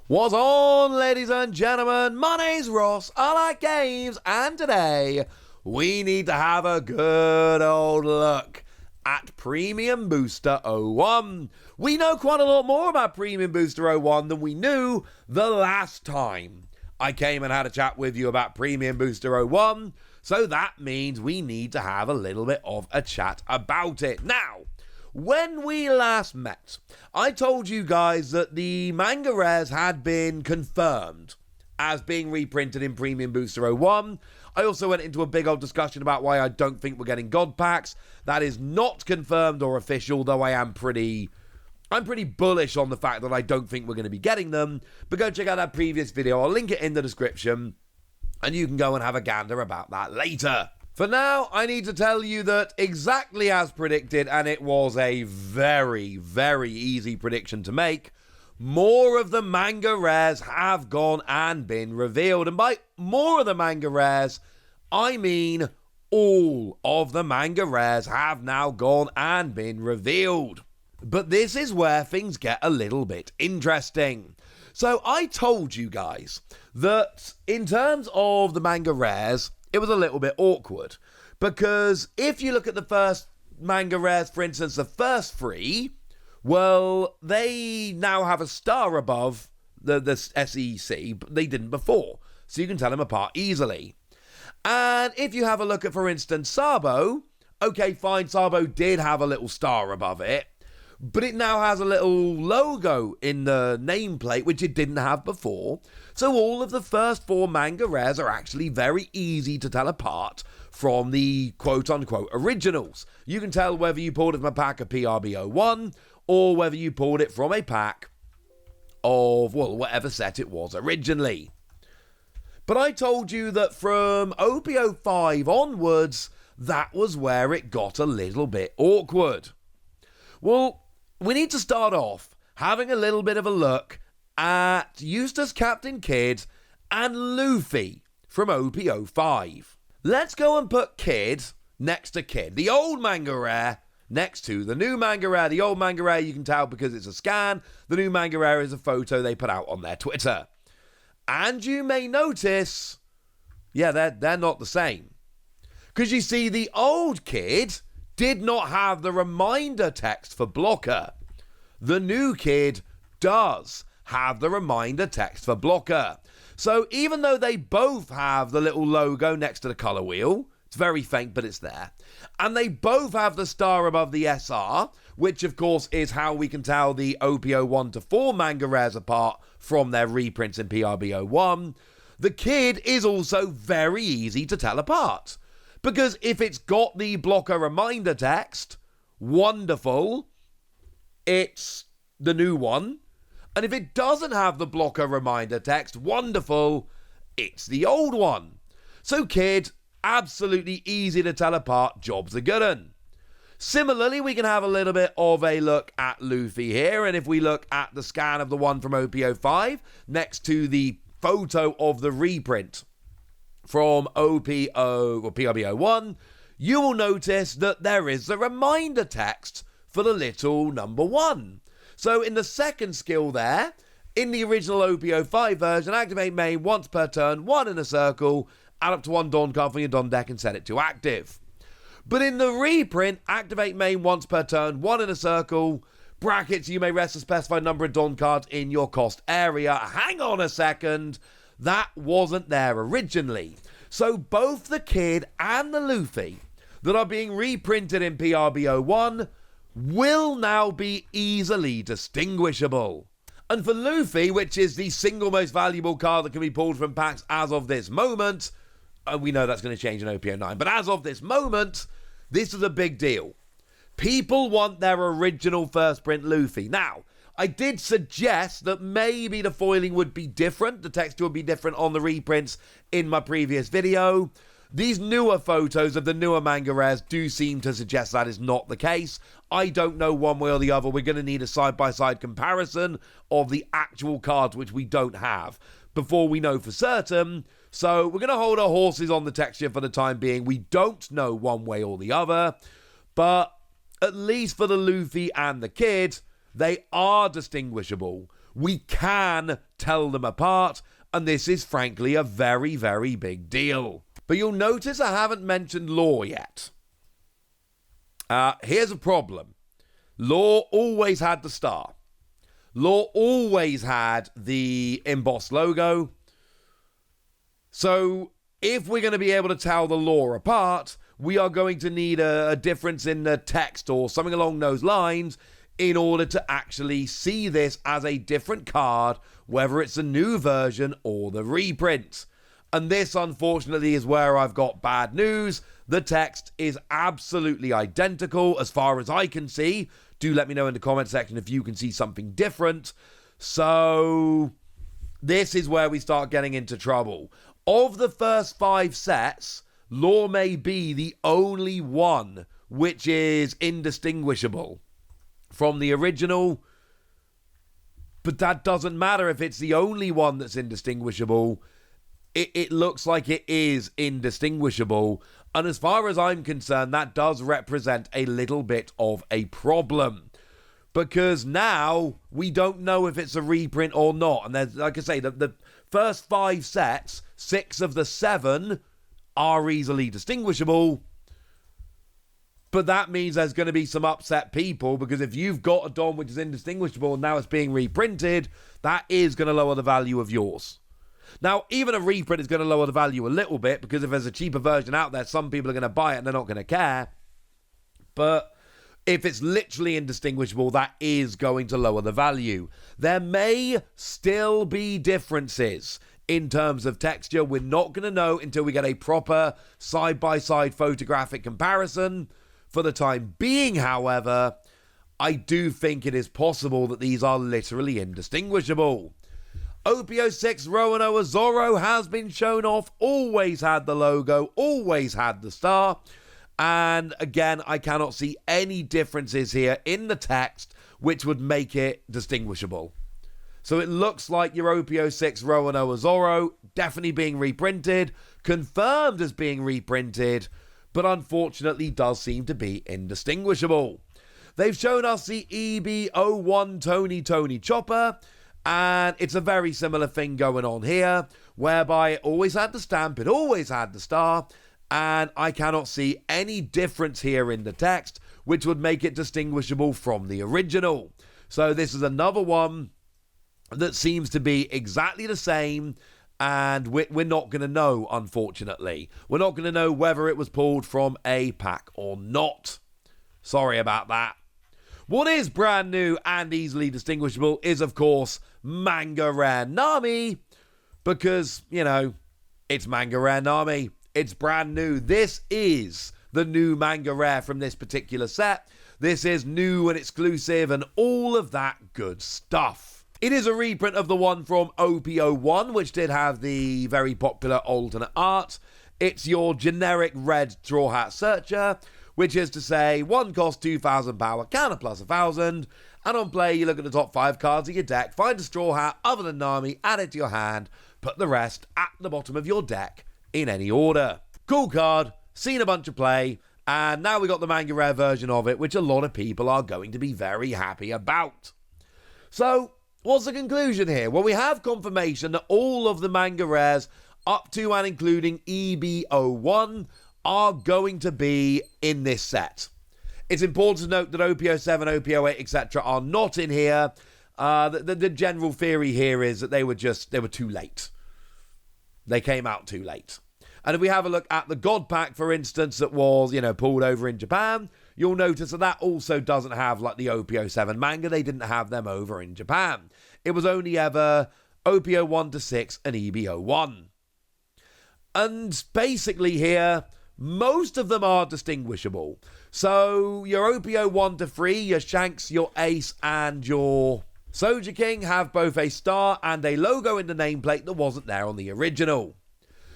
What's on, ladies and gentlemen? My name's Ross, I like games, and today we need to have a good old look at Premium Booster 01. We know quite a lot more about Premium Booster 01 than we knew the last time I came and had a chat with you about Premium Booster 01, so that means we need to have a little bit of a chat about it. Now, when we last met, I told you guys that the manga rares had been confirmed as being reprinted in Premium Booster 01. I also went into a big old discussion about why I don't think we're getting God Packs. That is not confirmed or official, though I'm pretty bullish on the fact that I don't think we're going to be getting them. But go check out that previous video. I'll link it in the description, and you can go and have a gander about that later. For now, I need to tell you that exactly as predicted, and it was a very, very easy prediction to make, more of the manga rares have gone and been revealed. And by more of the manga rares, I mean all of the manga rares have now gone and been revealed. But this is where things get a little bit interesting. So I told you guys that in terms of the manga rares, it was a little bit awkward, because if you look at the first manga rares, for instance, the first three, well, they now have a star above the SEC, but they didn't before, so you can tell them apart easily. And if you have a look at, for instance, Sabo, okay, fine, Sabo did have a little star above it, but it now has a little logo in the nameplate, which it didn't have before. So all of the first four manga rares are actually very easy to tell apart from the quote-unquote originals. You can tell whether you pulled it from a pack of PRB-01 or whether you pulled it from a pack of, well, whatever set it was originally. But I told you that from OP-05 onwards, that was where it got a little bit awkward. Well, we need to start off having a little bit of a look at Eustace Captain Kidd and Luffy from OP-05. Let's go and put Kidd next to Kidd, the old manga rare, next to the new manga rare. The old manga rare you can tell because it's a scan. The new manga rare is a photo they put out on their Twitter. And you may notice, yeah, they're not the same. Because you see, the old Kidd did not have the reminder text for blocker. The new Kidd does have the reminder text for blocker. So even though they both have the little logo next to the color wheel, it's very faint, but it's there, and they both have the star above the SR, which of course is how we can tell the OP-01 to 4 manga rares apart from their reprints in PRB-01, the Kidd is also very easy to tell apart. Because if it's got the blocker reminder text, wonderful, it's the new one. And if it doesn't have the blocker reminder text, wonderful, it's the old one. So Kidd, absolutely easy to tell apart, job's a good un. Similarly, we can have a little bit of a look at Luffy here, and if we look at the scan of the one from OP-05 next to the photo of the reprint from PRB-01, you will notice that there is a reminder text for the little number 1. So in the second skill there, in the original OP-05 version, activate main once per turn, 1 in a circle, add up to 1 Dawn card from your Dawn deck and set it to active. But in the reprint, activate main once per turn, 1 in a circle, brackets, you may rest a specified number of Dawn cards in your cost area. Hang on a second. That wasn't there originally. So both the Kidd and the Luffy that are being reprinted in PRB-01 will now be easily distinguishable. And for Luffy, which is the single most valuable card that can be pulled from packs as of this moment, and we know that's going to change in OP-09, but as of this moment, this is a big deal. People want their original first print Luffy. Now, I did suggest that maybe the foiling would be different, the texture would be different on the reprints in my previous video. These newer photos of the newer manga rares do seem to suggest that is not the case. I don't know one way or the other. We're going to need a side-by-side comparison of the actual cards, which we don't have, before we know for certain. So we're going to hold our horses on the texture for the time being. We don't know one way or the other, but at least for the Luffy and the Kidd, they are distinguishable, we can tell them apart, and this is frankly a very, very big deal. But you'll notice I haven't mentioned Law yet. Here's a problem. Law always had the star. Law always had the embossed logo. So if we're going to be able to tell the Law apart, we are going to need a difference in the text or something along those lines in order to actually see this as a different card, whether it's a new version or the reprint. And this, unfortunately, is where I've got bad news. The text is absolutely identical as far as I can see. Do let me know in the comment section if you can see something different. So this is where we start getting into trouble. Of the first 5 sets, Law may be the only one which is indistinguishable from the original. But that doesn't matter if it's the only one that's indistinguishable. It looks like it is indistinguishable. And as far as I'm concerned, that does represent a little bit of a problem. Because now we don't know if it's a reprint or not. And there's, like I say, the first 5 sets, 6 of the 7 are easily distinguishable. But that means there's going to be some upset people, because if you've got a Dom which is indistinguishable and now it's being reprinted, that is going to lower the value of yours. Now, even a reprint is going to lower the value a little bit, because if there's a cheaper version out there, some people are going to buy it and they're not going to care. But if it's literally indistinguishable, that is going to lower the value. There may still be differences in terms of texture. We're not going to know until we get a proper side-by-side photographic comparison. For the time being, however, I do think it is possible that these are literally indistinguishable. OP-06 Roanoa Zorro has been shown off, always had the logo, always had the star, and again, I cannot see any differences here in the text which would make it distinguishable. So it looks like your OP-06 Roanoa Zorro definitely being reprinted, confirmed as being reprinted, but unfortunately does seem to be indistinguishable. They've shown us the EB-01 Tony Chopper, and it's a very similar thing going on here, whereby it always had the stamp, it always had the star, and I cannot see any difference here in the text which would make it distinguishable from the original. So this is another one that seems to be exactly the same, and we're not going to know, unfortunately. We're not going to know whether it was pulled from a pack or not. Sorry about that. What is brand new and easily distinguishable is, of course, Manga Rare Nami, because, you know, it's Manga Rare Nami. It's brand new. This is the new Manga Rare from this particular set. This is new and exclusive and all of that good stuff. It is a reprint of the one from OP-01, which did have the very popular alternate art. It's your generic red Straw Hat Searcher, which is to say, one costs 2,000 power, counter plus 1,000, and on play you look at the top 5 cards of your deck, find a Straw Hat other than Nami, add it to your hand, put the rest at the bottom of your deck in any order. Cool card, seen a bunch of play, and now we got the Manga Rare version of it, which a lot of people are going to be very happy about. So, what's the conclusion here? Well, we have confirmation that all of the Manga Rares up to and including EB-01 are going to be in this set. It's important to note that OP-07, OP-08, etc. are not in here. The general theory here is that they were too late. They came out too late. And if we have a look at the God Pack, for instance, that was, pulled over in Japan, you'll notice that also doesn't have, like, the OP-07 manga. They didn't have them over in Japan. It was only ever OP-01 to 6 and EB-01. And basically here, most of them are distinguishable. So your OP-01 to 3, your Shanks, your Ace, and your Soldier King have both a star and a logo in the nameplate that wasn't there on the original.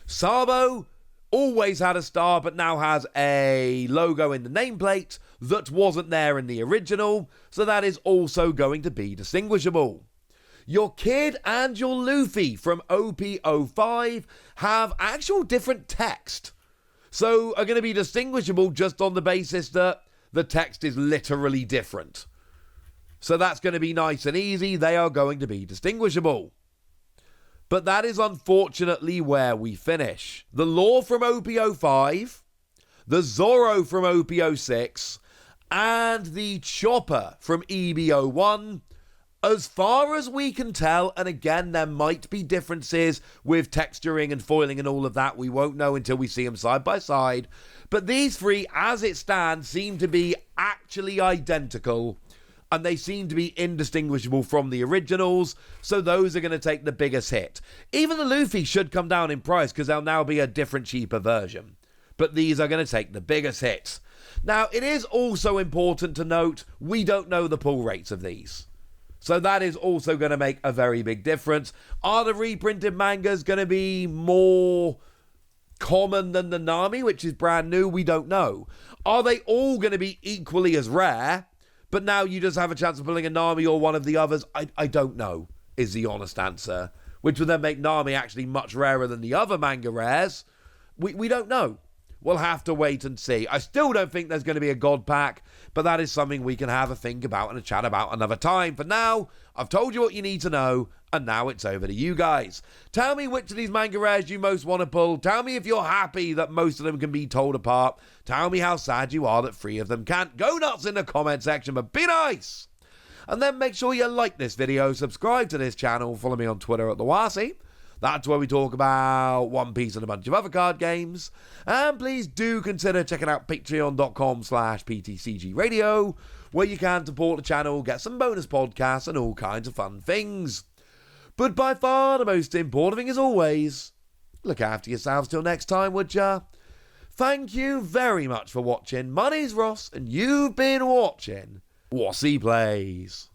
Sabo always had a star but now has a logo in the nameplate that wasn't there in the original, so that is also going to be distinguishable. Your Kid and your Luffy from OP-05 have actual different text, so are going to be distinguishable just on the basis that the text is literally different. So that's going to be nice and easy. They are going to be distinguishable. But that is unfortunately where we finish. The Law from OP05, the Zorro from OP06, and the Chopper from EB01. As far as we can tell, and again, there might be differences with texturing and foiling and all of that. We won't know until we see them side by side. But these three, as it stands, seem to be actually identical. And they seem to be indistinguishable from the originals. So those are going to take the biggest hit. Even the Luffy should come down in price because there'll now be a different, cheaper version. But these are going to take the biggest hits. Now, it is also important to note, we don't know the pull rates of these. So that is also going to make a very big difference. Are the reprinted mangas going to be more common than the Nami, which is brand new? We don't know. Are they all going to be equally as rare, but now you just have a chance of pulling a Nami or one of the others? I don't know, is the honest answer. Which would then make Nami actually much rarer than the other manga rares. We don't know. We'll have to wait and see. I still don't think there's going to be a God Pack, but that is something we can have a think about and a chat about another time. For now, I've told you what you need to know, and now it's over to you guys. Tell me which of these manga rares you most want to pull. Tell me if you're happy that most of them can be told apart. Tell me how sad you are that 3 of them can't. Go nuts in the comment section, but be nice! And then make sure you like this video, subscribe to this channel, follow me on Twitter at TheWasi. That's where we talk about One Piece and a bunch of other card games. And please do consider checking out patreon.com/PTCG Radio, where you can support the channel, get some bonus podcasts and all kinds of fun things. But by far the most important thing, as always, look after yourselves till next time, would ya? Thank you very much for watching. My name's Ross, and you've been watching Wasi Plays.